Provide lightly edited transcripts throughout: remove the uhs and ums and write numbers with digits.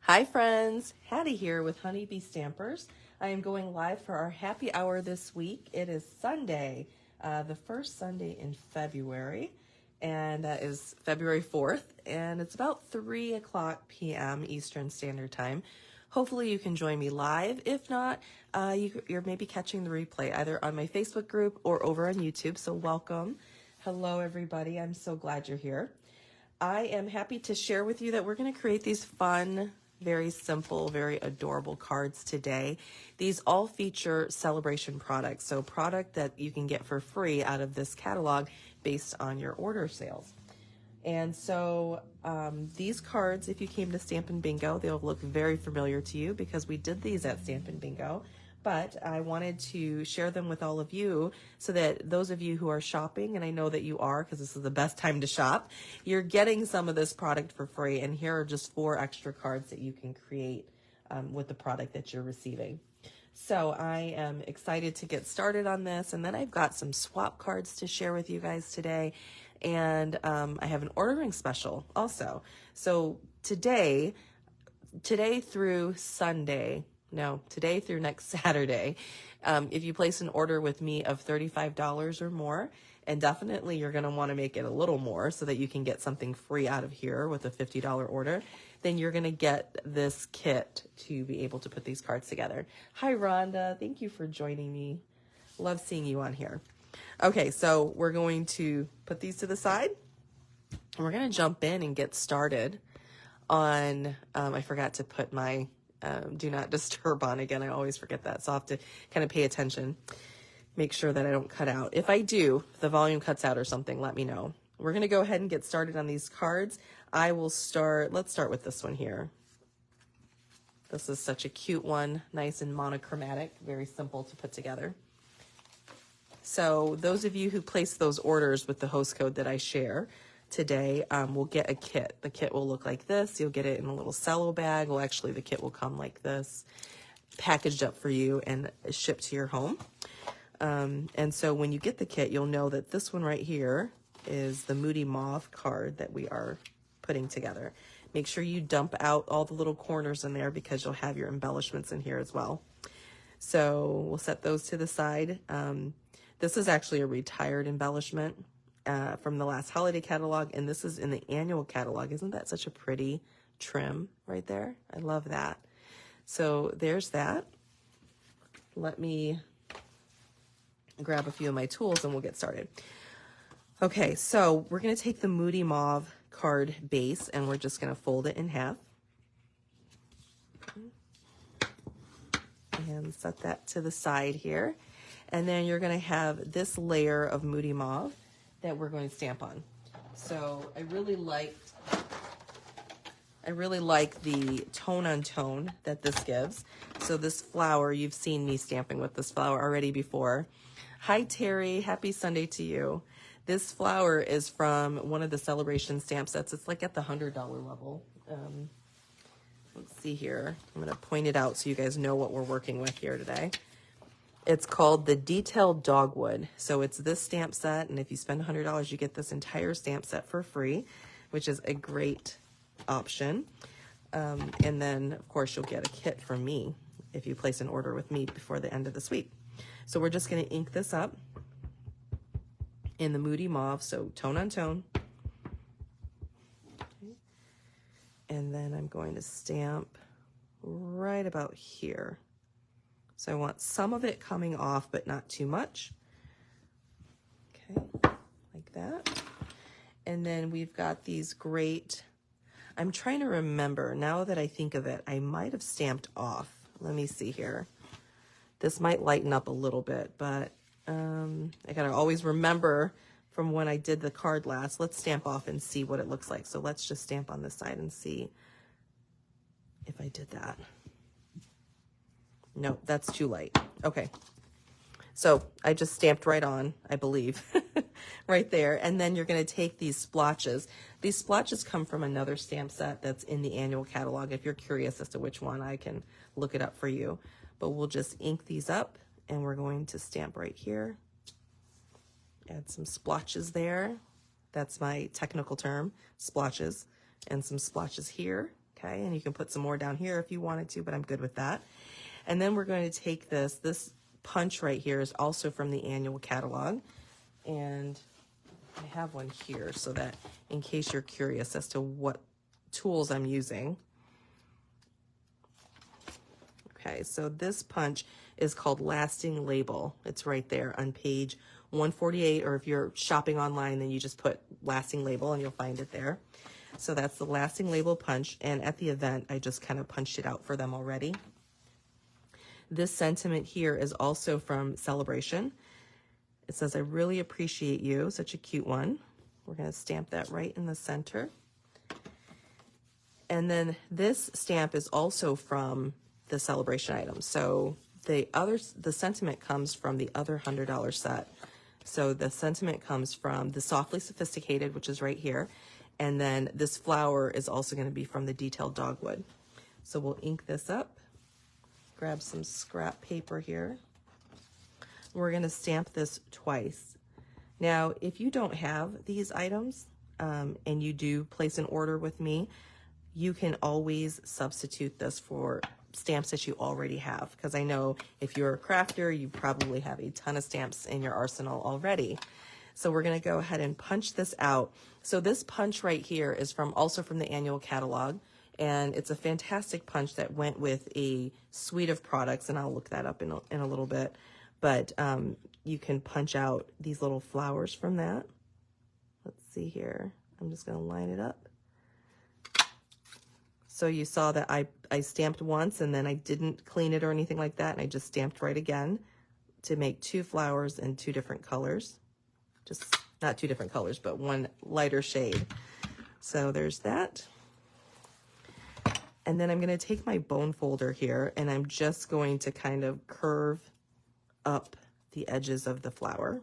Hi friends, Hattie here with Honeybee Stampers. I am going live for our happy hour this week. It is Sunday, the first Sunday in February, and that is February 4th, and it's about 3 o'clock p.m. Eastern Standard Time. Hopefully you can join me live. If not, you're maybe catching the replay either on my Facebook group or over on YouTube, so welcome. Hello everybody, I'm so glad you're here. I am happy to share with you that we're going to create these fun, very simple, very adorable cards today. These all feature Sale-A-Bration products, so product that you can get for free out of this catalog based on your order sales. And so these cards, if you came to Stampin' Bingo, they'll look very familiar to you because we did these at Stampin' Bingo. But I wanted to share them with all of you so that those of you who are shopping, and I know that you are because this is the best time to shop, you're getting some of this product for free. And here are just 4 extra cards that you can create with the product that you're receiving. So I am excited to get started on this. And then I've got some swap cards to share with you guys today. And I have an ordering special also. So today through Sunday, no, today through next Saturday, if you place an order with me of $35 or more, and definitely you're going to want to make it a little more so that you can get something free out of here with a $50 order, then you're going to get this kit to be able to put these cards together. Hi, Rhonda. Thank you for joining me. Love seeing you on here. Okay, so we're going to put these to the side, and we're going to jump in and get started on, I forgot to put my do not disturb on again. I always forget that, so I'll have to kind of pay attention, make sure that I don't cut out. If I do, if the volume cuts out or something, let me know. We're going to go ahead and get started on these cards. I will start, let's start with this one here. This is such a cute one, nice and monochromatic, very simple to put together. So those of you who place those orders with the host code that I share today will get a kit. The kit will look like this. You'll get it in a little cello bag. Well, actually, the kit will come like this, packaged up for you and shipped to your home. And so when you get the kit, you'll know that this one right here is the Moody Mauve card that we are putting together. Make sure you dump out all the little corners in there because you'll have your embellishments in here as well. So we'll set those to the side. This is actually a retired embellishment from the last holiday catalog, and this is in the annual catalog. Isn't that such a pretty trim right there? I love that. So there's that. Let me grab a few of my tools and we'll get started. Okay, so we're going to take the Moody Mauve card base and we're just going to fold it in half. And set that to the side here. And then you're going to have this layer of Moody Mauve that we're going to stamp on. So I really like the tone on tone that this gives. So this flower, you've seen me stamping with this flower already before. Hi Terry, happy Sunday to you. This flower is from one of the Sale-A-Bration stamp sets. It's like at the $100 level. Let's see here. I'm going to point it out so you guys know what we're working with here today. It's called the Detailed Dogwood. So it's this stamp set, and if you spend $100, you get this entire stamp set for free, which is a great option. And then, of course, you'll get a kit from me if you place an order with me before the end of this week. So we're just going to ink this up in the Moody Mauve, so tone on tone. Okay. And then I'm going to stamp right about here. So I want some of it coming off, but not too much. Okay, like that. And then we've got these great, I'm trying to remember, now that I think of it, I might have stamped off. Let me see here. This might lighten up a little bit, but I gotta always remember from when I did the card last. Let's stamp off and see what it looks like. So let's just stamp on this side and see if I did that. No, that's too light. Okay. So I just stamped right on, I believe, right there. And then you're going to take these splotches. These splotches come from another stamp set that's in the annual catalog. If you're curious as to which one, I can look it up for you. But we'll just ink these up, and we're going to stamp right here. Add some splotches there. That's my technical term, splotches. And some splotches here Okay, and you can put some more down here if you wanted to, but I'm good with that. And then we're going to take this punch right here is also from the annual catalog. And I have one here so that in case you're curious as to what tools I'm using. Okay, so this punch is called Lasting Label. It's right there on page 148, or if you're shopping online, then you just put Lasting Label and you'll find it there. So that's the Lasting Label punch, and at the event, I just kind of punched it out for them already. This sentiment here is also from Sale-A-Bration. It says, "I really appreciate you," such a cute one. We're going to stamp that right in the center. And then this stamp is also from the Sale-A-Bration item. So the sentiment comes from the other $100 set. So the sentiment comes from the Softly Sophisticated, which is right here. And then this flower is also going to be from the Detailed Dogwood. So we'll ink this up, grab some scrap paper here. We're going to stamp this twice. Now, if you don't have these items and you do place an order with me, you can always substitute this for stamps that you already have, because I know if you're a crafter, you probably have a ton of stamps in your arsenal already. So we're going to go ahead and punch this out. So this punch right here is also from the annual catalog, and it's a fantastic punch that went with a suite of products, and I'll look that up in a little bit. But you can punch out these little flowers from that. Let's see here. I'm just going to line it up. So you saw that I stamped once and then I didn't clean it or anything like that, and I just stamped right again to make two flowers in two different colors. Just not two different colors, but one lighter shade. So there's that. And then I'm going to take my bone folder here and I'm just going to kind of curve up the edges of the flower.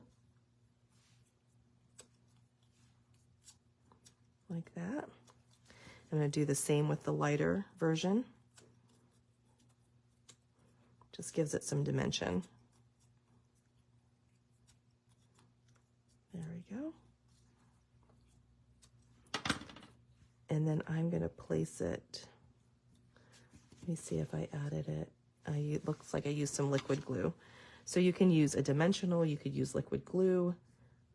Like that. I'm going to do the same with the lighter version. Just gives it some dimension. There we go. And then I'm going to place it. Let me see if I added it. It looks like I used some liquid glue. So you can use a dimensional, you could use liquid glue,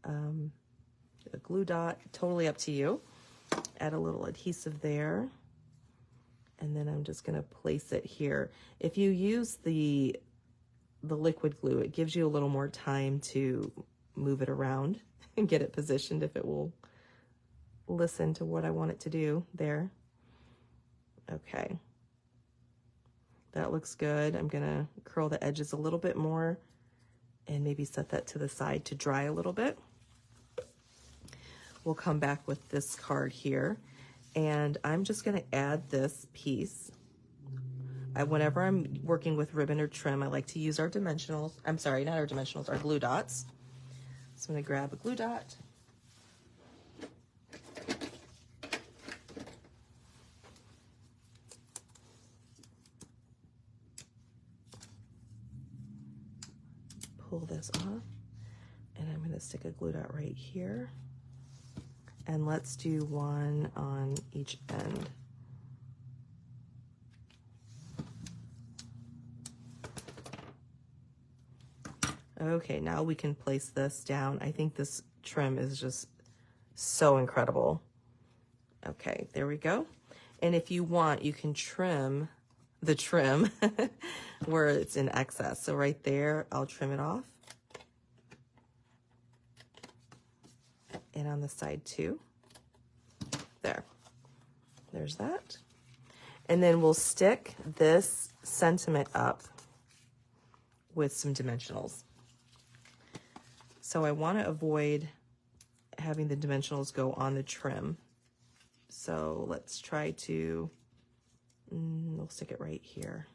a glue dot, totally up to you. Add a little adhesive there. And then I'm just going to place it here. If you use the liquid glue, it gives you a little more time to move it around and get it positioned if it will listen to what I want it to do there. Okay. That looks good. I'm going to curl the edges a little bit more and maybe set that to the side to dry a little bit. We'll come back with this card here, and I'm just going to add this piece. Whenever I'm working with ribbon or trim, I like to use our dimensionals. I'm sorry, not our dimensionals, our glue dots. So I'm going to grab a glue dot. Pull this off, and I'm going to stick a glue dot right here. And let's do one on each end. Okay, now we can place this down. I think this trim is just so incredible. Okay, there we go. And if you want, you can trim the trim where it's in excess. So right there, I'll trim it off. And on the side too. There's that. And then we'll stick this sentiment up with some dimensionals. So I want to avoid having the dimensionals go on the trim. So let's try to, we'll stick it right here.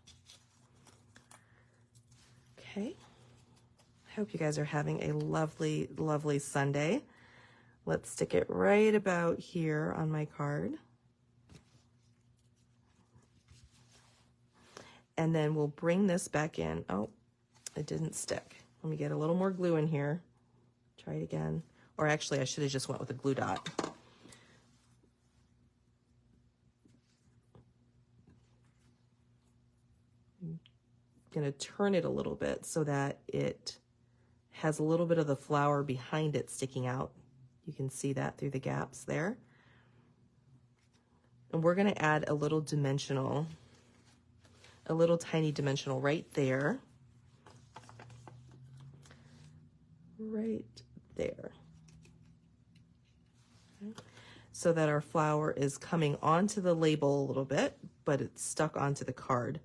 Okay. I hope you guys are having a lovely, lovely Sunday. Let's stick it right about here on my card. And then we'll bring this back in. Oh, it didn't stick. Let me get a little more glue in here. Try it again. Or actually, I should have just went with a glue dot. going to turn it a little bit so that it has a little bit of the flower behind it sticking out. You can see that through the gaps there. And we're going to add a little dimensional, a little tiny dimensional right there. Right there. Okay. So that our flower is coming onto the label a little bit, but it's stuck onto the card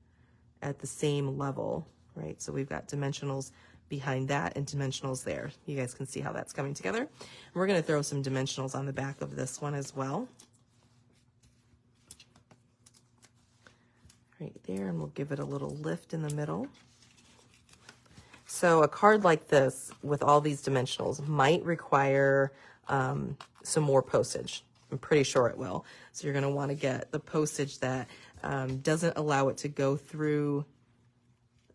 at the same level, right? So we've got dimensionals behind that and dimensionals there. You guys can see how that's coming together. And we're going to throw some dimensionals on the back of this one as well. Right there, and we'll give it a little lift in the middle. So a card like this with all these dimensionals might require some more postage. I'm pretty sure it will. So you're going to want to get the postage that doesn't allow it to go through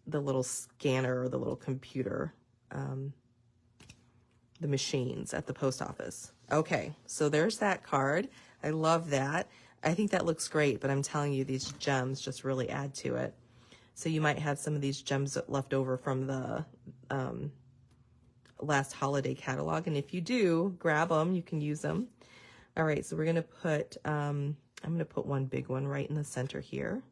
the little scanner or the little computer, the machines at the post office. Okay, so there's that card. I love that. I think that looks great, but I'm telling you, these gems just really add to it. So you might have some of these gems left over from the last holiday catalog. And if you do, grab them, you can use them. All right, so we're gonna put, I'm gonna put one big one right in the center here.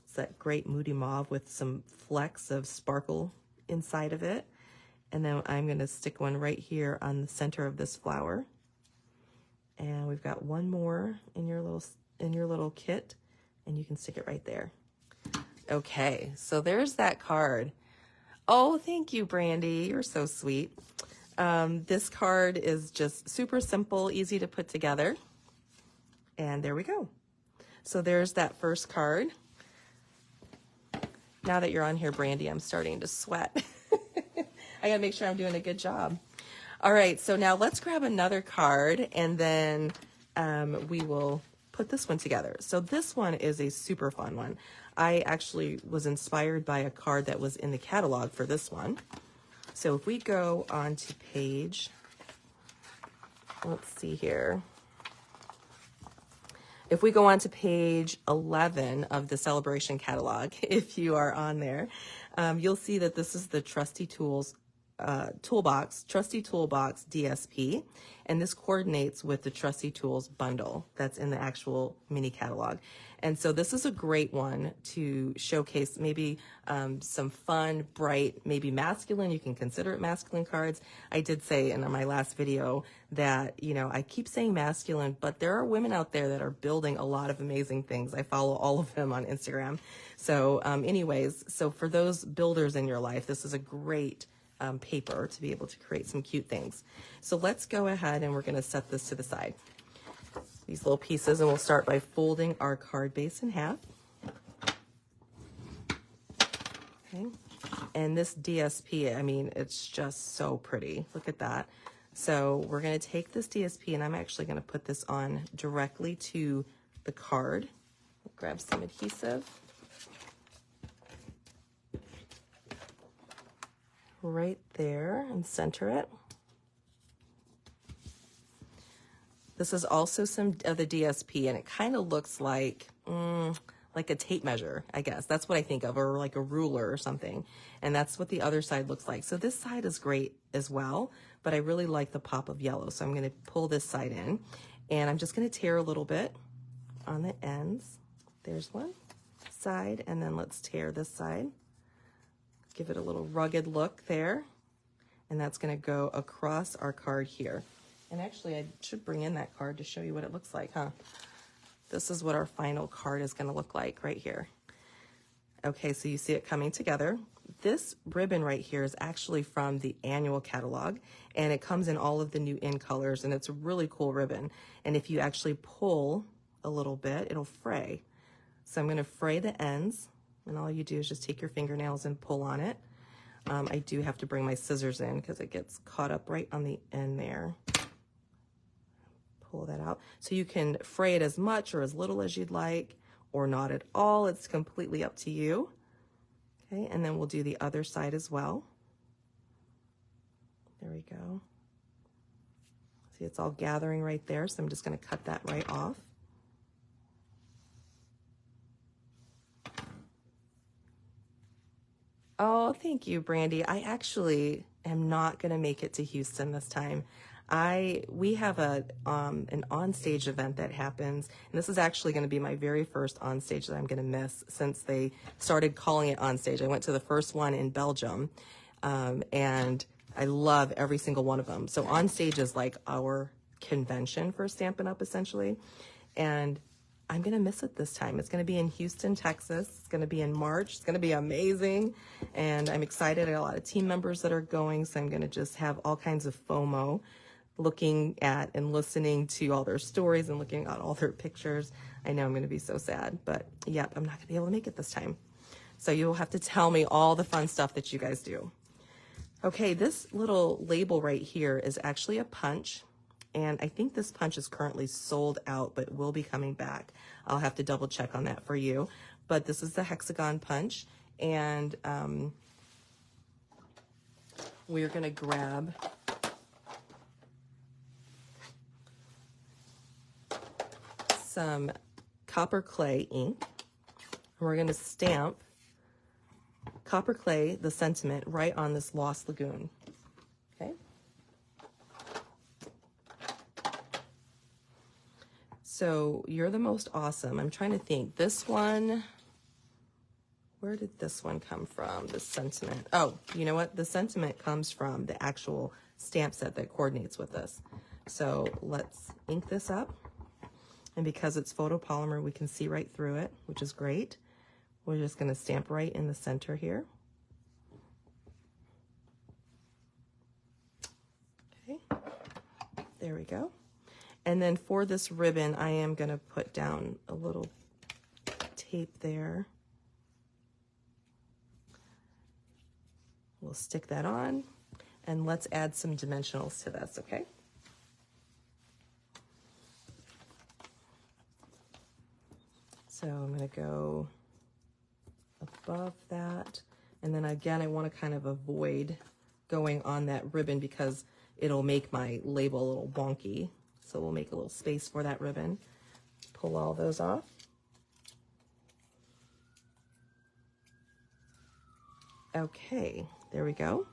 It's that great Moody Mauve with some flecks of sparkle inside of it. And then I'm gonna stick one right here on the center of this flower. And we've got one more in your little kit, and you can stick it right there. Okay, so there's that card. Oh, thank you, Brandy. You're so sweet. This card is just super simple, easy to put together. And there we go. So there's that first card. Now that you're on here, Brandy, I'm starting to sweat. I gotta make sure I'm doing a good job. All right, so now let's grab another card, and then we will put this one together. So this one is a super fun one. I actually was inspired by a card that was in the catalog for this one. So if we go on to page, let's see here. If we go on to page 11 of the Sale-A-Bration catalog, if you are on there, you'll see that this is the Trusty Tools Trusty Toolbox DSP, and this coordinates with the Trusty Tools bundle that's in the actual mini catalog. And so this is a great one to showcase maybe some fun, bright, maybe masculine, you can consider it masculine cards. I did say in my last video that, you know, I keep saying masculine, but there are women out there that are building a lot of amazing things. I follow all of them on Instagram. So anyways, so for those builders in your life, this is a great paper to be able to create some cute things. So let's go ahead and we're going to set this to the side. These little pieces, and we'll start by folding our card base in half. Okay. And this DSP, I mean, it's just so pretty. Look at that. So we're going to take this DSP, and I'm actually going to put this on directly to the card. Grab some adhesive. Right there, and center it. This is also some of the DSP, and it kind of looks like a tape measure, I guess. That's what I think of, or like a ruler or something. And that's what the other side looks like. So this side is great as well, but I really like the pop of yellow. So I'm going to pull this side in, and I'm just going to tear a little bit on the ends. There's one side, and then let's tear this side. Give it a little rugged look there. And that's going to go across our card here. And actually, I should bring in that card to show you what it looks like, huh? This is what our final card is going to look like right here. Okay, so you see it coming together. This ribbon right here is actually from the annual catalog, and it comes in all of the new in colors, and it's a really cool ribbon. And if you actually pull a little bit, it'll fray. So I'm going to fray the ends. And all you do is just take your fingernails and pull on it. I do have to bring my scissors in because it gets caught up right on the end there. Pull that out. So you can fray it as much or as little as you'd like, or not at all. It's completely up to you. Okay, and then we'll do the other side as well. There we go. See, it's all gathering right there, so I'm just going to cut that right off. Oh, thank you, Brandy. I actually am not going to make it to Houston this time. We have an onstage event that happens, and this is actually going to be my very first onstage that I'm going to miss since they started calling it onstage. I went to the first one in Belgium, and I love every single one of them. So onstage is like our convention for Stampin' Up! Essentially, and I'm going to miss it this time. It's going to be in Houston, Texas. It's going to be in March. It's going to be amazing. And I'm excited. I got a lot of team members that are going, so I'm going to just have all kinds of FOMO looking at and listening to all their stories and looking at all their pictures. I know I'm going to be so sad, but yep, I'm not going to be able to make it this time. So you'll have to tell me all the fun stuff that you guys do. Okay, this little label right here is actually a punch. And I think this punch is currently sold out, but will be coming back. I'll have to double check on that for you. But this is the hexagon punch. And we're going to grab some copper clay ink. And we're going to stamp copper clay, the sentiment, right on this Lost Lagoon. Okay. So you're the most awesome. I'm trying to think. This one, where did this one come from? The sentiment. Oh, you know what? The sentiment comes from the actual stamp set that coordinates with this. So let's ink this up. And because it's photopolymer, we can see right through it, which is great. We're just going to stamp right in the center here. Okay, there we go. And then for this ribbon, I am going to put down a little tape there. We'll stick that on, and let's add some dimensionals to this, okay? So I'm going to go above that, and then again, I want to kind of avoid going on that ribbon because it'll make my label a little wonky. So we'll make a little space for that ribbon. Pull all those off. Okay, there we go.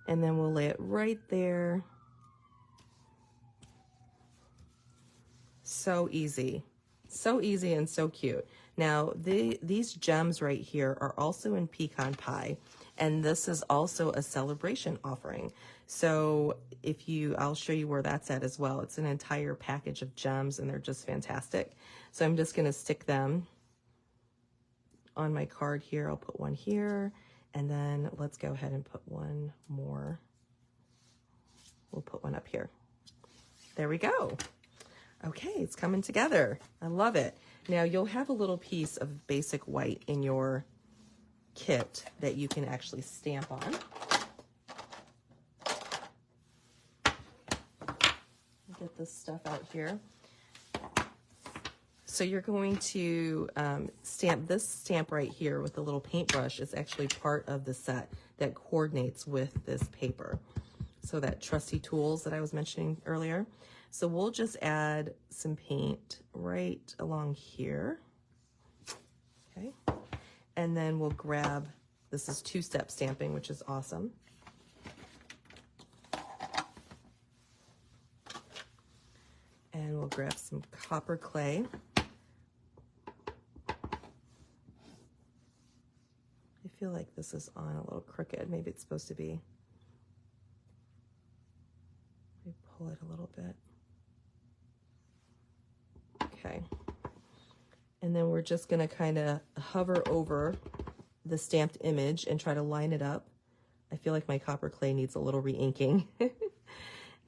And then we'll lay it right there. So easy. So easy and so cute. Now, these gems right here are also in pecan pie, and this is also a Sale-A-Bration offering. So I'll show you where that's at as well. It's an entire package of gems, and they're just fantastic. So I'm just gonna stick them on my card here. I'll put one here, and then let's go ahead and put one more. We'll put one up here. There we go. Okay, it's coming together. I love it. Now you'll have a little piece of basic white in your kit that you can actually stamp on. Get this stuff out here. So you're going to stamp this stamp right here with the little paintbrush. It's actually part of the set that coordinates with this paper. So that trusty tools that I was mentioning earlier. So we'll just add some paint right along here. Okay. And then we'll grab, this is two-step stamping, which is awesome. And we'll grab some copper clay. I feel like this is on a little crooked. Maybe it's supposed to be. Let me pull it a little bit. Okay. And then we're just going to kind of hover over the stamped image and try to line it up. I feel like my copper clay needs a little re-inking.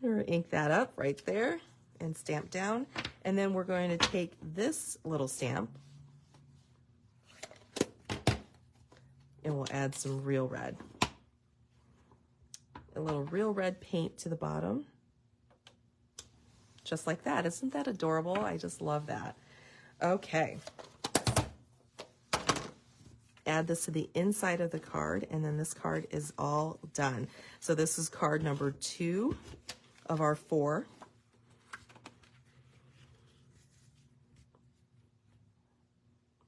We'll ink that up right there and stamp down. And then we're going to take this little stamp and we'll add some real red. A little real red paint to the bottom. Just like that. Isn't that adorable? I just love that. Okay. Add this to the inside of the card, and then this card is all done. So this is card number 2 of our 4.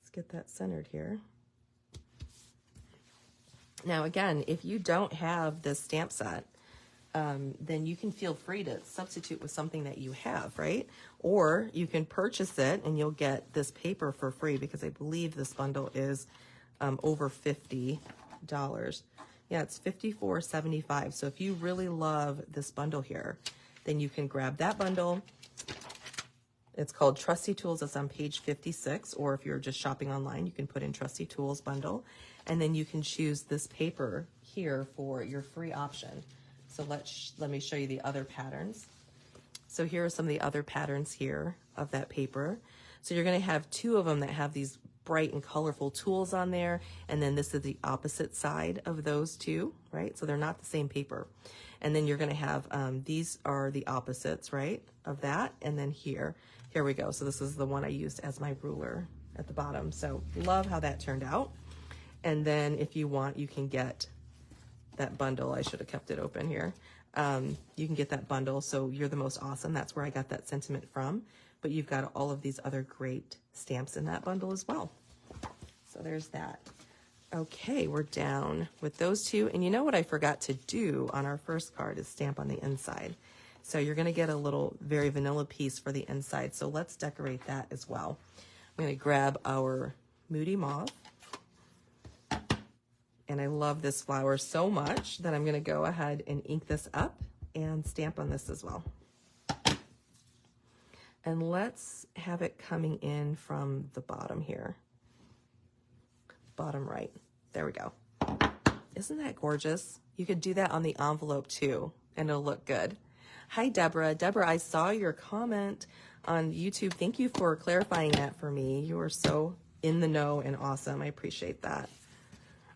Let's get that centered here. Now, again, if you don't have this stamp set, then you can feel free to substitute with something that you have, right? Or you can purchase it and you'll get this paper for free, because I believe this bundle is over $50. Yeah, it's $54.75. So if you really love this bundle here, then you can grab that bundle. It's called Trusty Tools. It's on page 56, or if you're just shopping online, you can put in Trusty Tools bundle, and then you can choose this paper here for your free option. So let me show you the other patterns. So here are some of the other patterns here of that paper. So you're going to have two of them that have these bright and colorful tools on there, and then this is the opposite side of those two, right? So they're not the same paper. And then you're going to have these are the opposites, right, of that. And then here we go. So this is the one I used as my ruler at the bottom. So love how that turned out. And then if you want, you can get that bundle. I should have kept it open here. You can get that bundle. So You're the Most Awesome. That's where I got that sentiment from. But you've got all of these other great stamps in that bundle as well. So there's that. Okay, we're down with those two. And you know what I forgot to do on our first card is stamp on the inside. So you're going to get a little very vanilla piece for the inside. So let's decorate that as well. I'm going to grab our Moody Mauve. And I love this flower so much that I'm going to go ahead and ink this up and stamp on this as well. And let's have it coming in from the bottom here. Bottom right. There we go. Isn't that gorgeous? You could do that on the envelope too, and it'll look good. Hi, Deborah. Deborah, I saw your comment on YouTube. Thank you for clarifying that for me. You are so in the know and awesome. I appreciate that.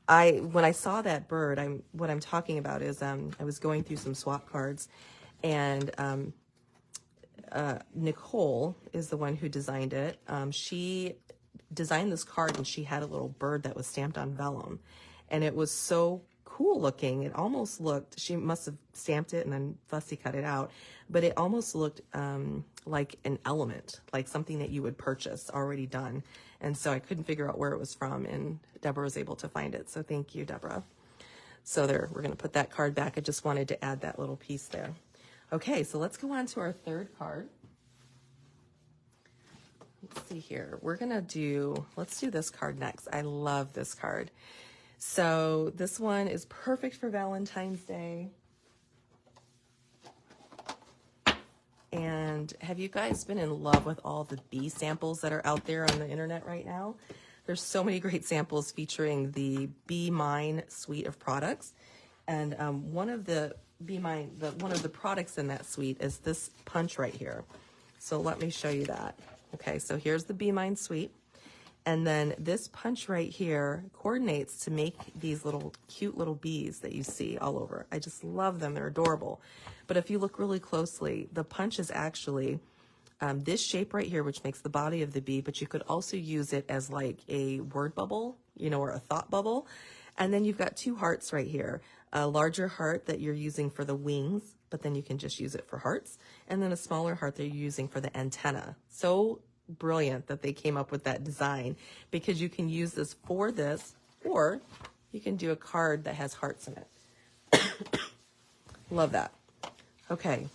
When I saw that bird, what I'm talking about is I was going through some swap cards, and Nicole is the one who designed it. She designed this card, and she had a little bird that was stamped on vellum, and it was so cool looking. It almost looked, she must have stamped it and then fussy cut it out, but it almost looked like an element, like something that you would purchase already done. And so I couldn't figure out where it was from, and Deborah was able to find it. So thank you, Deborah. So there, we're going to put that card back. I just wanted to add that little piece there. Okay, so let's go on to our third card. Let's see here. Let's do this card next. I love this card. So this one is perfect for Valentine's Day. And have you guys been in love with all the bee samples that are out there on the internet right now? There's so many great samples featuring the Be Mine suite of products. And one of the products in that suite is this punch right here. So let me show you that. Okay, so here's the Be Mine suite. And then this punch right here coordinates to make these little cute little bees that you see all over. I just love them. They're adorable. But if you look really closely, the punch is actually this shape right here, which makes the body of the bee, but you could also use it as like a word bubble, or a thought bubble. And then you've got two hearts right here, a larger heart that you're using for the wings, but then you can just use it for hearts. And then a smaller heart that you're using for the antenna. So brilliant that they came up with that design, because you can use this for this, or you can do a card that has hearts in it. Love that. Okay,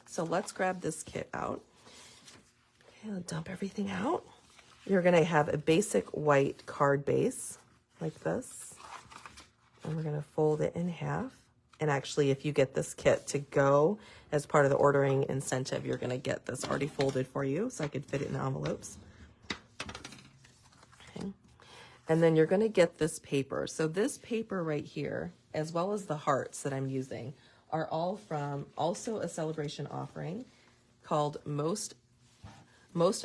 so let's grab this kit out. Okay, I'll dump everything out. You're going to have a basic white card base like this, and we're going to fold it in half. And actually, if you get this kit to go as part of the ordering incentive, you're going to get this already folded for you, so I could fit it in envelopes. Okay. And then you're going to get this paper. So this paper right here, as well as the hearts that I'm using, are all from also a Sale-A-Bration offering called Most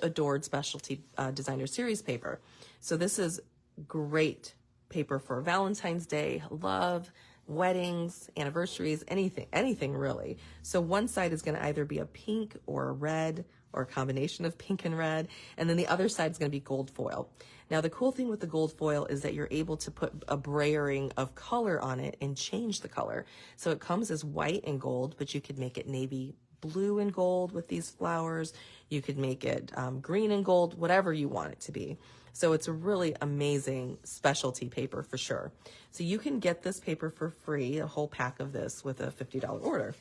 Adored Specialty Designer Series paper. So this is great paper for Valentine's Day, love, weddings, anniversaries, anything really. So one side is going to either be a pink or a red, or a combination of pink and red, and then the other side is going to be gold foil. Now the cool thing with the gold foil is that you're able to put a brayering of color on it and change the color. So it comes as white and gold, but you could make it navy blue and gold with these flowers. You could make it green and gold, whatever you want it to be. So it's a really amazing specialty paper for sure. So you can get this paper for free, a whole pack of this with a $50 order.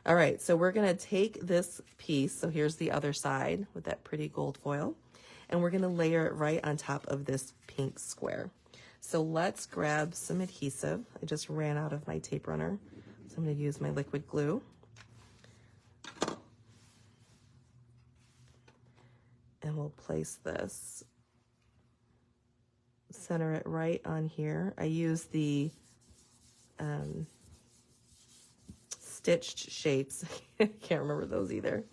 All right, so we're gonna take this piece, so here's the other side with that pretty gold foil, and we're gonna layer it right on top of this pink square. So let's grab some adhesive. I just ran out of my tape runner, so I'm gonna use my liquid glue. And we'll place this, center it right on here. I use the stitched shapes. I can't remember those either.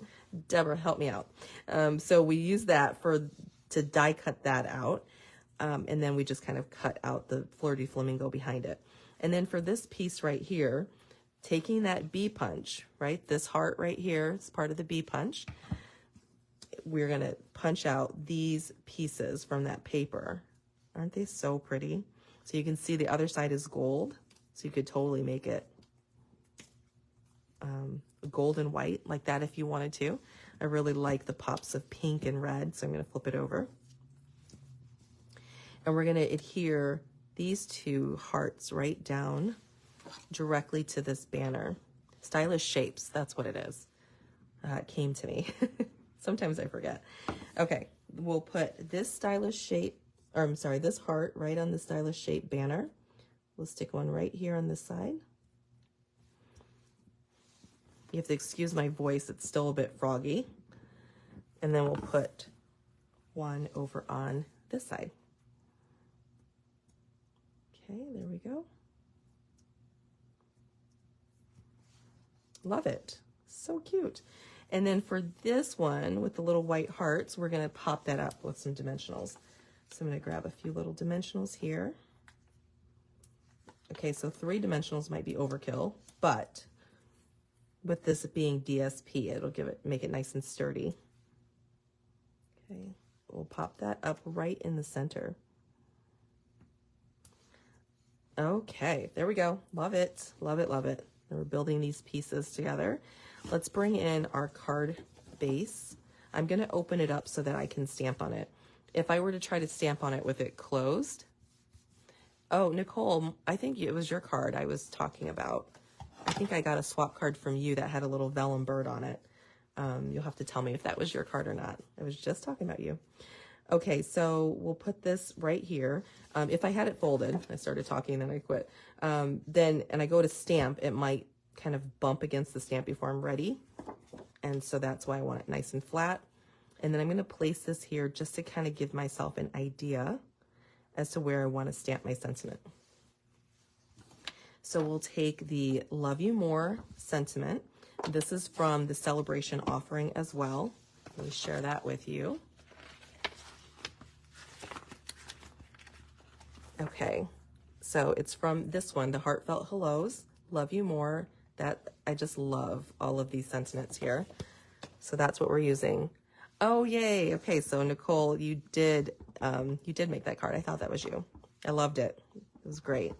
Deborah, help me out. So we use that to die cut that out. And then we just kind of cut out the flirty flamingo behind it. And then for this piece right here, taking that bee punch, right? This heart right here is part of the bee punch. We're gonna punch out these pieces from that paper. Aren't they so pretty? So you can see the other side is gold. So you could totally make it gold and white like that if you wanted to. I really like the pops of pink and red, so I'm gonna flip it over. And we're gonna adhere these two hearts right down directly to this banner. Stylish Shapes, that's what it is. It came to me. Sometimes I forget. Okay, we'll put this stylish shape, or I'm sorry, this heart right on the Stylish Shape banner. We'll stick one right here on this side. You have to excuse my voice, it's still a bit froggy. And then we'll put one over on this side. Okay, there we go. Love it, so cute. And then for this one with the little white hearts, we're gonna pop that up with some dimensionals. So I'm gonna grab a few little dimensionals here. Okay, so 3 dimensionals might be overkill, but with this being DSP, it'll make it nice and sturdy. Okay, we'll pop that up right in the center. Okay, there we go. Love it, love it, love it. And we're building these pieces together. Let's bring in our card base. I'm gonna open it up so that I can stamp on it. If I were to try to stamp on it with it closed, oh, Nicole, I think it was your card I was talking about. I think I got a swap card from you that had a little vellum bird on it. You'll have to tell me if that was your card or not. I was just talking about you. Okay, so we'll put this right here. If I had it folded, I started talking, then I quit. And I go to stamp, it might kind of bump against the stamp before I'm ready. And so that's why I want it nice and flat. And then I'm gonna place this here just to kind of give myself an idea as to where I want to stamp my sentiment. So we'll take the Love You More sentiment. This is from the Sale-A-Bration offering as well. Let me share that with you. Okay, so it's from this one, the Heartfelt Hellos, Love You More. That I just love all of these sentiments here. So that's what we're using. Oh, yay. Okay, so Nicole, you did make that card. I thought that was you. I loved it. It was great.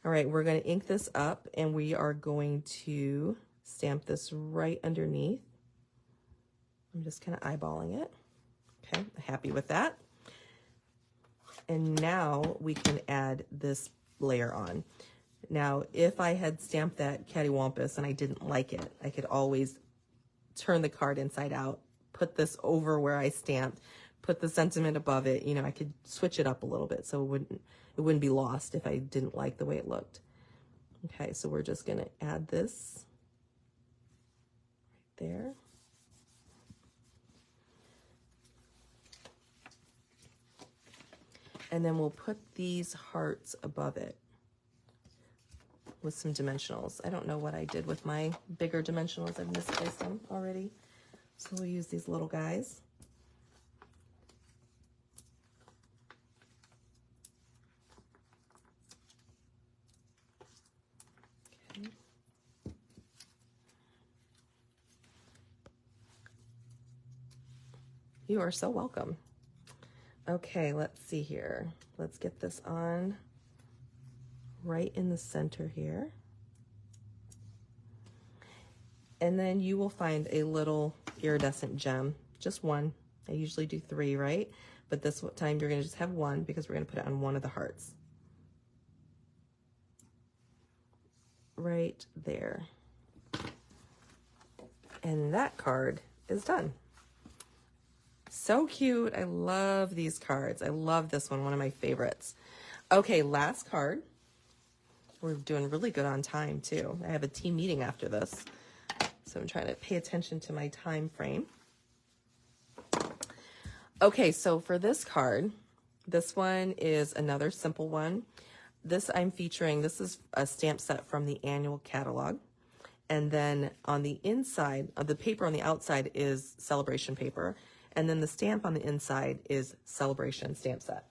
All right, we're going to ink this up and we are going to stamp this right underneath. I'm just kind of eyeballing it. Okay, happy with that. And now we can add this layer on. Now, if I had stamped that cattywampus and I didn't like it, I could always turn the card inside out, put this over where I stamped, put the sentiment above it. You know, I could switch it up a little bit so it wouldn't be lost if I didn't like the way it looked. Okay, so we're just gonna add this right there. And then we'll put these hearts above it with some dimensionals. I don't know what I did with my bigger dimensionals. I've misplaced them already. So we'll use these little guys. Okay. You are so welcome. Okay, let's see here. Let's get this on right in the center here. And then you will find a little iridescent gem, just one. I usually do 3, right? But this time you're gonna just have 1 because we're gonna put it on one of the hearts. Right there. And that card is done. So cute. I love these cards. I love this one of my favorites. Okay, last card. We're doing really good on time too. I have a team meeting after this, so I'm trying to pay attention to my time frame. Okay, so for this card, this one is another simple one. This I'm featuring, this is a stamp set from the annual catalog. And then on the inside, the paper on the outside is Sale-A-Bration paper. And then the stamp on the inside is Sale-A-Bration stamp set.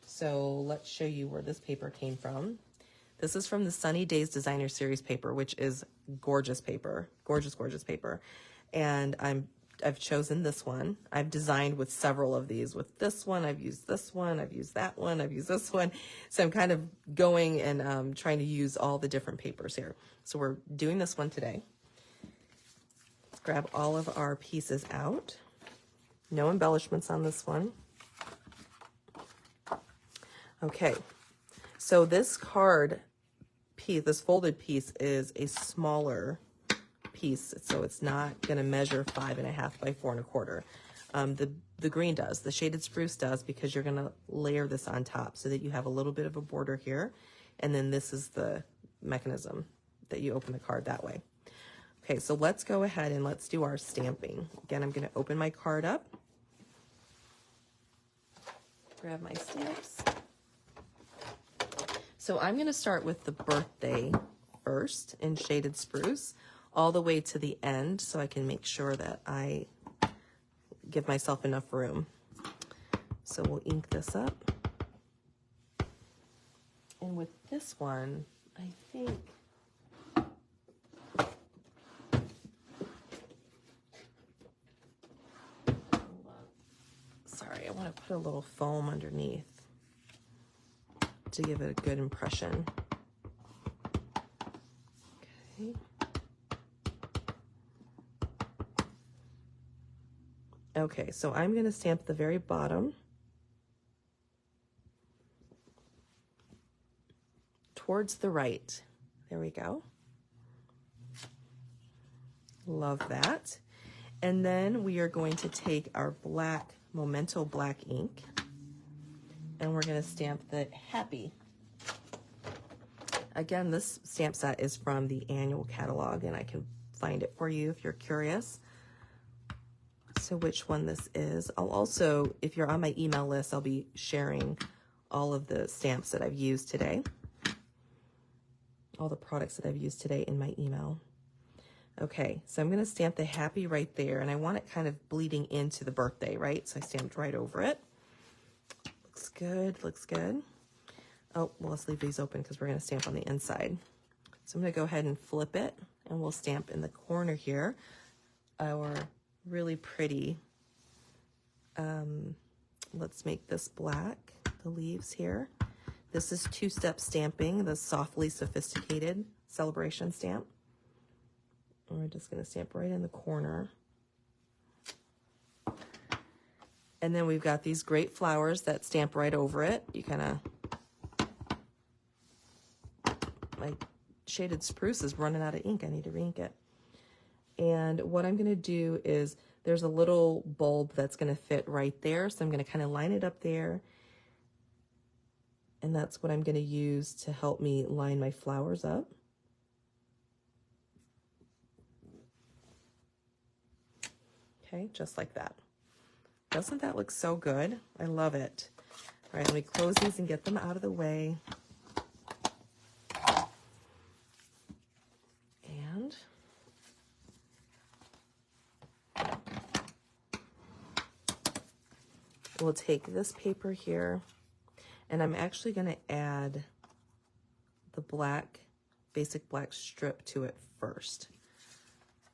So let's show you where this paper came from. This is from the Sunny Days Designer Series paper, which is gorgeous paper, gorgeous, gorgeous paper. And I've chosen this one. I've designed with several of these. With this one, I've used this one, I've used that one, I've used this one. So I'm kind of going and trying to use all the different papers here. So we're doing this one today. Let's grab all of our pieces out. No embellishments on this one. Okay, so this card piece, this folded piece is a smaller piece, so it's not going to measure 5.5 by 4.25. The green does, the shaded spruce does, because you're going to layer this on top so that you have a little bit of a border here, and then this is the mechanism that you open the card that way. Okay, so let's go ahead and let's do our stamping. Again, I'm going to open my card up, grab my stamps. So I'm going to start with the birthday first in shaded spruce all the way to the end so I can make sure that I give myself enough room. So we'll ink this up. And with this one, I think sorry, I want to put a little foam underneath to give it a good impression. Okay. Okay, so I'm going to stamp the very bottom towards the right. There we go. Love that. And then we are going to take our black Memento black ink and we're going to stamp the happy. Again, this stamp set is from the annual catalog and I can find it for you if you're curious. So which one this is. I'll also, if you're on my email list, I'll be sharing all of the stamps that I've used today. All the products that I've used today in my email. Okay, so I'm going to stamp the happy right there, and I want it kind of bleeding into the birthday, right? So I stamped right over it. Looks good, looks good. Oh, well, let's leave these open because we're going to stamp on the inside. So I'm going to go ahead and flip it, and we'll stamp in the corner here our really pretty, let's make this black, the leaves here. This is two-step stamping, the softly sophisticated Sale-A-Bration stamp. And we're just going to stamp right in the corner. And then we've got these great flowers that stamp right over it. You kind of, my shaded spruce is running out of ink. I need to re-ink it. And what I'm going to do is there's a little bulb that's going to fit right there. So I'm going to kind of line it up there. And that's what I'm going to use to help me line my flowers up. Okay, just like that. Doesn't that look so good? I love it. All right, let me close these and get them out of the way. And we'll take this paper here, and I'm actually going to add the black, basic black strip to it first.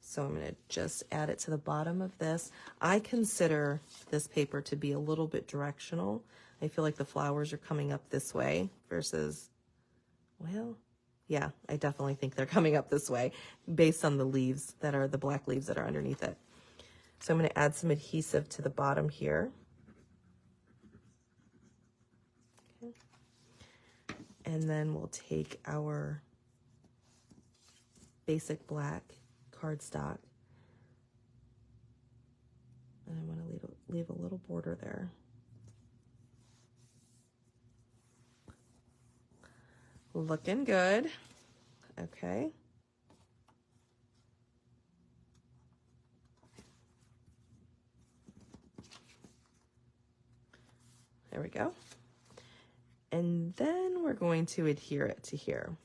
So I'm going to just add it to the bottom of this. I consider this paper to be a little bit directional. I feel like the flowers are coming up this way versus, well, Yeah, I definitely think they're coming up this way based on the leaves that are the black leaves that are underneath it. So I'm going to add some adhesive to the bottom here. Okay. And then we'll take our basic black cardstock. And I want to leave a little border there. Looking good. Okay. There we go. And then we're going to adhere it to here.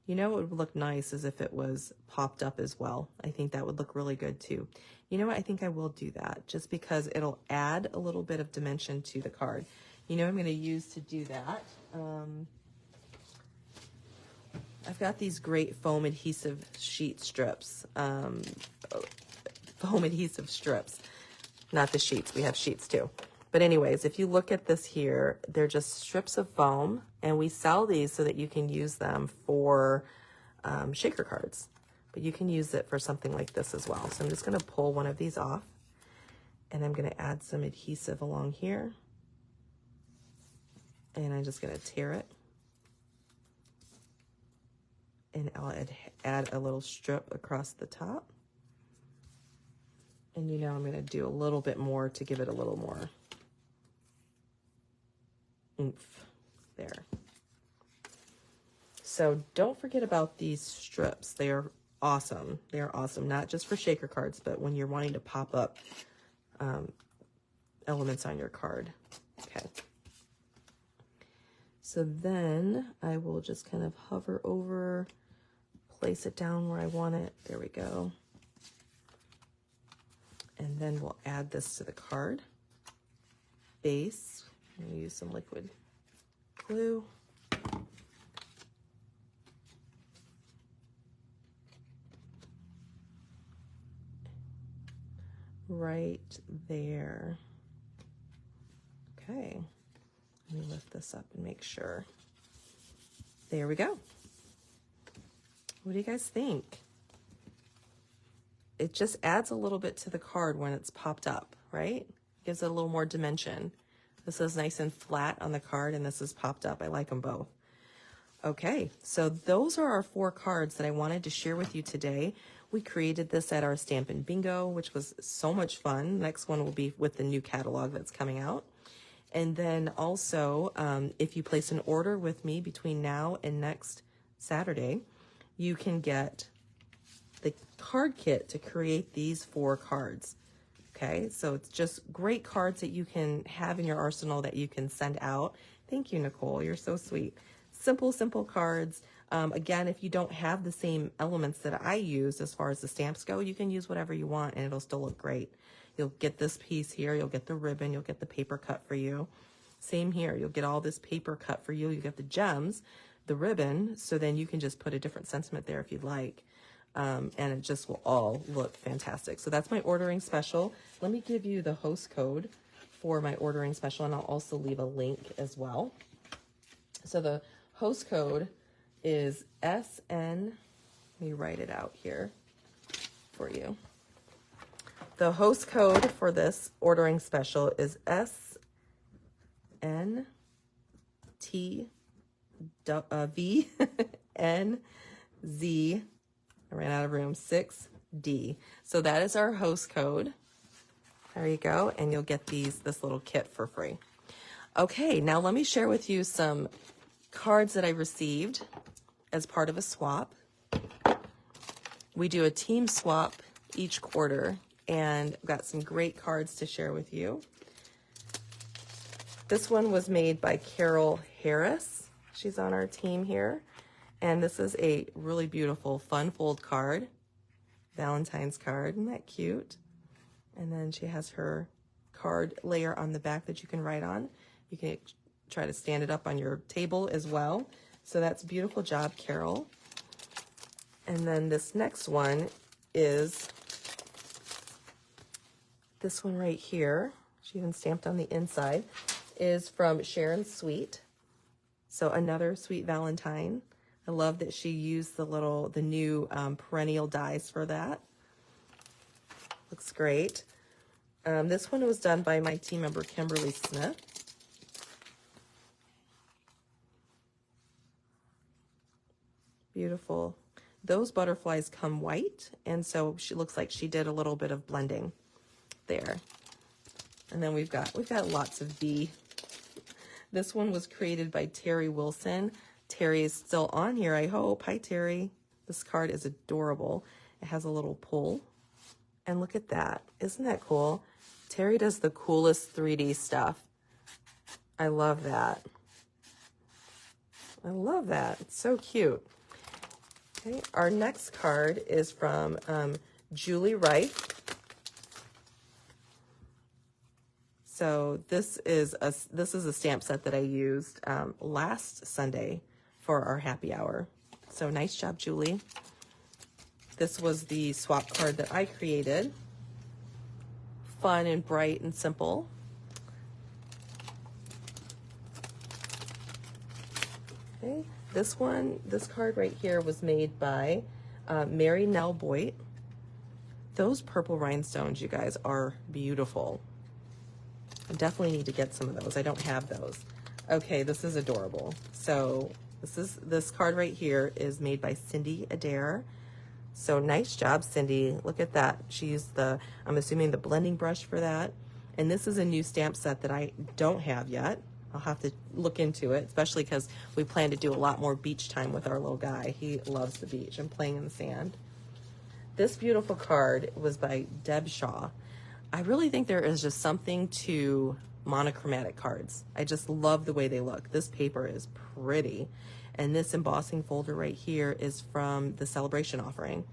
You know, it would look nice as if it was popped up as well. I think that would look really good too. You know what? I think I will do that just because it'll add a little bit of dimension to the card. You know, I'm going to use to do that. I've got these great foam adhesive sheet strips. Foam adhesive strips. Not the sheets. We have sheets too. But anyways, if you look at this here, they're just strips of foam, and we sell these so that you can use them for shaker cards. But you can use it for something like this as well. So I'm just going to pull one of these off, and I'm going to add some adhesive along here. And I'm just going to tear it. And I'll add a little strip across the top. And you know, I'm going to do a little bit more to give it a little more oomph there. So don't forget about these strips. They are awesome. They are awesome, not just for shaker cards, but when you're wanting to pop up elements on your card. Okay. So then I will just kind of hover over, place it down where I want it. There we go. And then we'll add this to the card base. I'm going to use some liquid glue. Right there. Okay. Let me lift this up and make sure. There we go. What do you guys think? It just adds a little bit to the card when it's popped up, right? Gives it a little more dimension. This is nice and flat on the card, and this is popped up. I like them both. Okay, so those are our 4 cards that I wanted to share with you today. We created this at our Stampin' Bingo, which was so much fun. Next one will be with the new catalog that's coming out. And then also, if you place an order with me between now and next Saturday, you can get the card kit to create these 4 cards. Okay, so it's just great cards that you can have in your arsenal that you can send out. Thank you, Nicole. You're so sweet. Simple, simple cards. Again, if you don't have the same elements that I use as far as the stamps go, you can use whatever you want and it'll still look great. You'll get this piece here. You'll get the ribbon. You'll get the paper cut for you. Same here. You'll get all this paper cut for you. You get the gems, the ribbon, so then you can just put a different sentiment there if you'd like. And it just will all look fantastic. So that's my ordering special. Let me give you the host code for my ordering special, and I'll also leave a link as well. So the host code is SN, let me write it out here for you. The host code for this ordering special is SNTVNZ. I ran out of room, 6D. So that is our host code. There you go. And you'll get this little kit for free. Okay, now let me share with you some cards that I received as part of a swap. We do a team swap each quarter, and I've got some great cards to share with you. This one was made by Carol Harris. She's on our team here. And this is a really beautiful fun fold card, Valentine's card. Isn't that cute? And then she has her card layer on the back that you can write on. You can try to stand it up on your table as well. So that's beautiful job, Carol. And then this next one is this one right here. She even stamped on the inside, is from Sharon Sweet. So another Sweet Valentine. I love that she used the new perennial dies for that. Looks great. This one was done by my team member, Kimberly Smith. Beautiful. Those butterflies come white, and so she looks like she did a little bit of blending there. And then we've got lots of bee. This one was created by Terry Wilson. Terry is still on here, I hope. Hi, Terry. This card is adorable. It has a little pull. And look at that. Isn't that cool? Terry does the coolest 3D stuff. I love that. I love that. It's so cute. Okay, our next card is from Julie Wright. So this is a stamp set that I used last Sunday for our happy hour. So nice job, Julie. This was the swap card that I created. Fun and bright and simple. Okay, this card right here was made by Mary Nell Boyd. Those purple rhinestones, you guys, are beautiful. I definitely need to get some of those. I don't have those. Okay, this is adorable. So this card right here is made by Cindy Adair. So nice job, Cindy. Look at that. She used I'm assuming the blending brush for that. And this is a new stamp set that I don't have yet. I'll have to look into it, especially because we plan to do a lot more beach time with our little guy. He loves the beach and playing in the sand. This beautiful card was by Deb Shaw. I really think there is just something to monochromatic cards. I just love the way they look. This paper is pretty. And this embossing folder right here is from the Sale-A-Bration offering.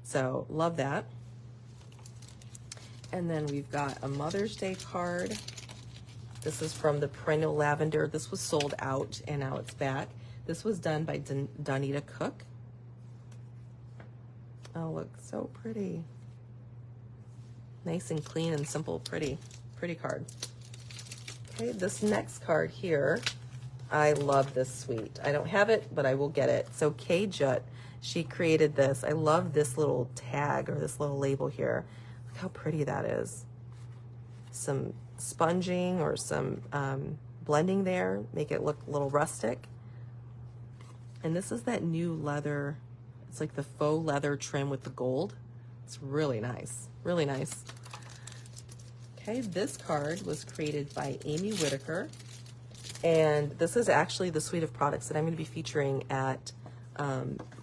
So love that. And then we've got a Mother's Day card. This is from the Perennial Lavender. This was sold out and now it's back. This was done by Donita Cook. Oh, look, so pretty. Nice and clean and simple, pretty card. Okay, this next card here, I love this suite. I don't have it, but I will get it. So Kay Jutt, she created this. I love this little tag or this little label here. Look how pretty that is. Some sponging or some blending there, make it look a little rustic. And this is that new leather. It's like the faux leather trim with the gold. It's really nice, really nice. Okay, this card was created by Amy Whitaker. And this is actually the suite of products that I'm going to be featuring at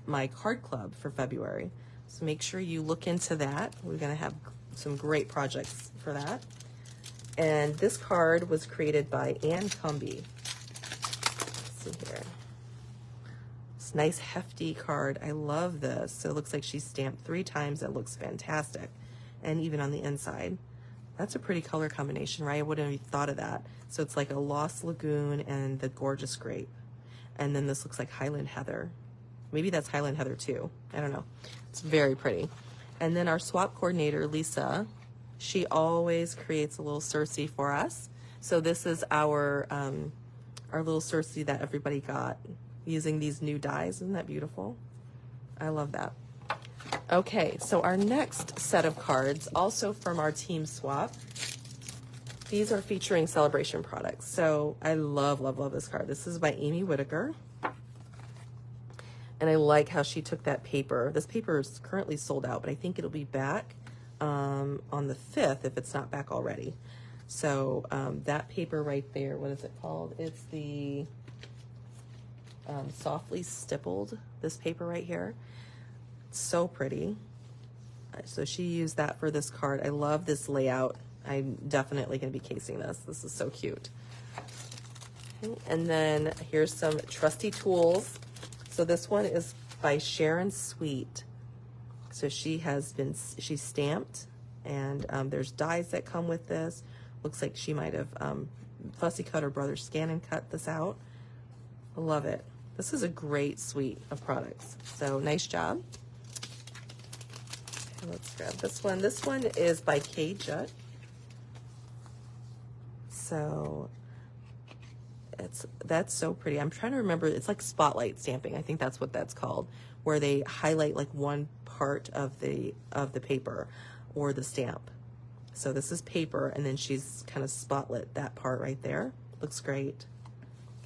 my card club for February. So make sure you look into that. We're going to have some great projects for that. And this card was created by Ann Cumby. Let's see here. This nice hefty card. I love this. So it looks like she's stamped 3 times. It looks fantastic. And even on the inside. That's a pretty color combination, right? I wouldn't have thought of that. So it's like a Lost Lagoon and the Gorgeous Grape. And then this looks like Highland Heather. Maybe that's Highland Heather too. I don't know. It's very pretty. And then our swap coordinator, Lisa, she always creates a little Circe for us. So this is our little Circe that everybody got using these new dies. Isn't that beautiful? I love that. Okay, so our next set of cards, also from our team swap, these are featuring Sale-A-Bration products. So I love this card. This is by Amy Whitaker. And I like how she took that paper. This paper is currently sold out, but I think it'll be back on the 5th if it's not back already. So that paper right there, what is it called? It's the Softly Stippled, this paper right here. So pretty. So she used that for this card. I love this layout. I'm definitely going to be casing this. This is so cute. Okay, and then here's some trusty tools. So this one is by Sharon Sweet. So she's stamped, and there's dies that come with this. Looks like she might have fussy cut or brother scan and cut this out. I love it. This is a great suite of products. So nice job. Let's grab this one. This one is by Kay Jutt. So That's so pretty. I'm trying to remember. It's like spotlight stamping. I think that's what that's called, where they highlight like one part of the paper or the stamp. So this is paper, and then she's kind of spotlit that part right there. Looks great.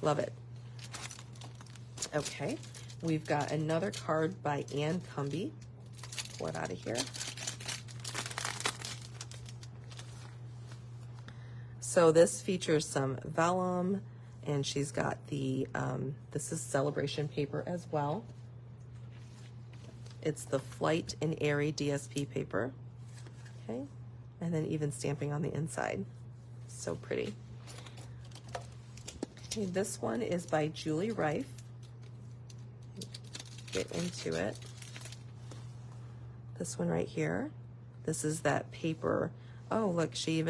Love it. Okay, we've got another card by Ann Cumby. Pull it out of here. So this features some vellum, and she's got the, this is Sale-A-Bration paper as well. It's the Flight and Airy DSP paper. Okay, and then even stamping on the inside. So pretty. Okay, this one is by Julie Rife. Get into it. This one right here. This is that paper. Oh, look, she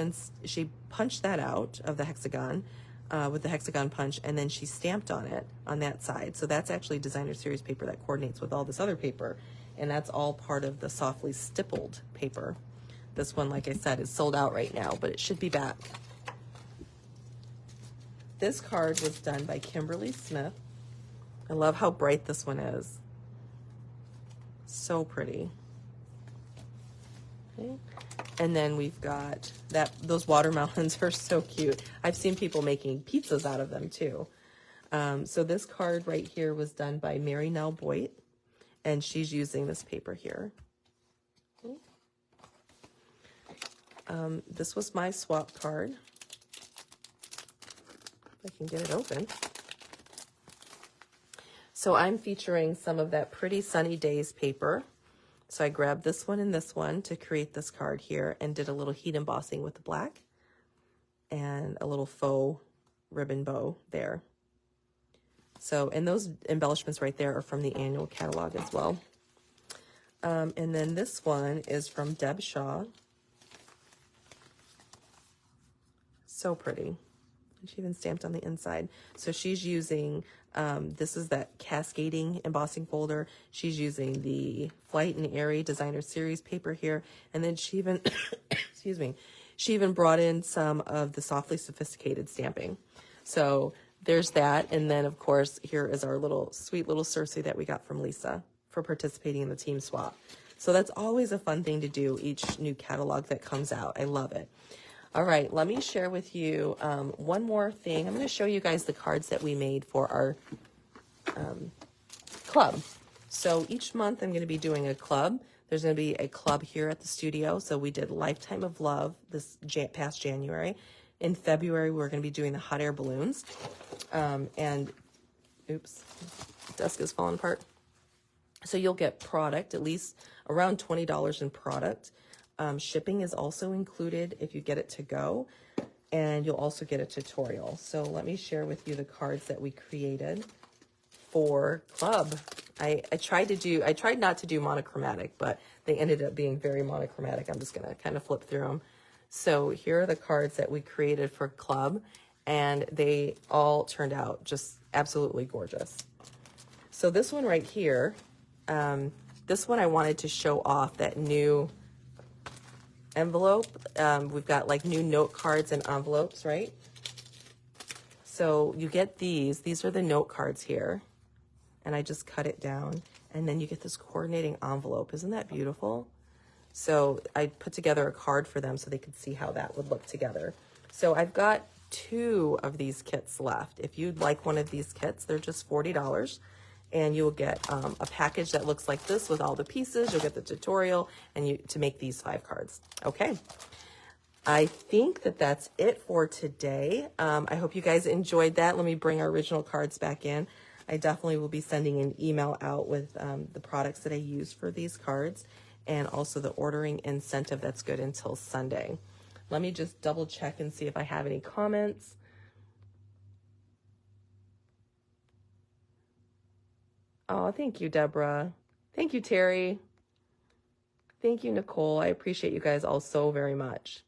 punched that out of the hexagon with the hexagon punch, and then she stamped on it on that side. So that's actually designer series paper that coordinates with all this other paper, and that's all part of the softly stippled paper. This one, like I said, is sold out right now, but it should be back. This card was done by Kimberly Smith. I love how bright this one is. So pretty. Okay. And then we've got those watermelons are so cute. I've seen people making pizzas out of them too. So this card right here was done by Mary Nell Boyd, and she's using this paper here. Okay. This was my swap card. If I can get it open. So I'm featuring some of that Pretty Sunny Days paper. So I grabbed this one and this one to create this card here, and did a little heat embossing with the black and a little faux ribbon bow there. So, and those embellishments right there are from the annual catalog as well. And then this one is from Deb Shaw. So pretty. And she even stamped on the inside. So she's using, this is that cascading embossing folder. She's using the Flight and Airy designer series paper here. And then she even, excuse me, she even brought in some of the softly sophisticated stamping. So there's that. And then of course, here is our sweet little Cersei that we got from Lisa for participating in the team swap. So that's always a fun thing to do, each new catalog that comes out. I love it. All right, let me share with you one more thing. I'm going to show you guys the cards that we made for our club. So each month I'm going to be doing a club. There's going to be a club here at the studio. So we did Lifetime of Love this past January. In February, we're going to be doing the hot air balloons. And, oops, desk is falling apart. So you'll get product, at least around $20 in product. Shipping is also included if you get it to go, and you'll also get a tutorial. So let me share with you the cards that we created for club. I tried not to do monochromatic, but they ended up being very monochromatic. I'm just going to kind of flip through them. So here are the cards that we created for club, and they all turned out just absolutely gorgeous. So this one right here, this one I wanted to show off that new envelope. We've got like new note cards and envelopes, right? So you get these are the note cards here, and I just cut it down, and then you get this coordinating envelope. Isn't that beautiful? So I put together a card for them so they could see how that would look together. So I've got 2 of these kits left. If you'd like one of these kits, they're just $40. And you'll get a package that looks like this with all the pieces. You'll get the tutorial and to make these 5 cards. Okay. I think that's it for today. I hope you guys enjoyed that. Let me bring our original cards back in. I definitely will be sending an email out with the products that I use for these cards, and also the ordering incentive that's good until Sunday. Let me just double check and see if I have any comments. Oh, thank you, Deborah. Thank you, Terry. Thank you, Nicole. I appreciate you guys all so very much.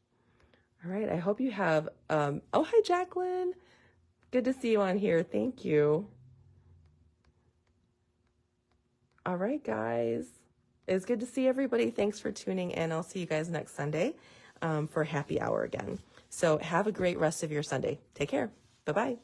All right, I hope you have, oh, hi, Jacqueline. Good to see you on here. Thank you. All right, guys. It's good to see everybody. Thanks for tuning in. I'll see you guys next Sunday for happy hour again. So have a great rest of your Sunday. Take care. Bye-bye.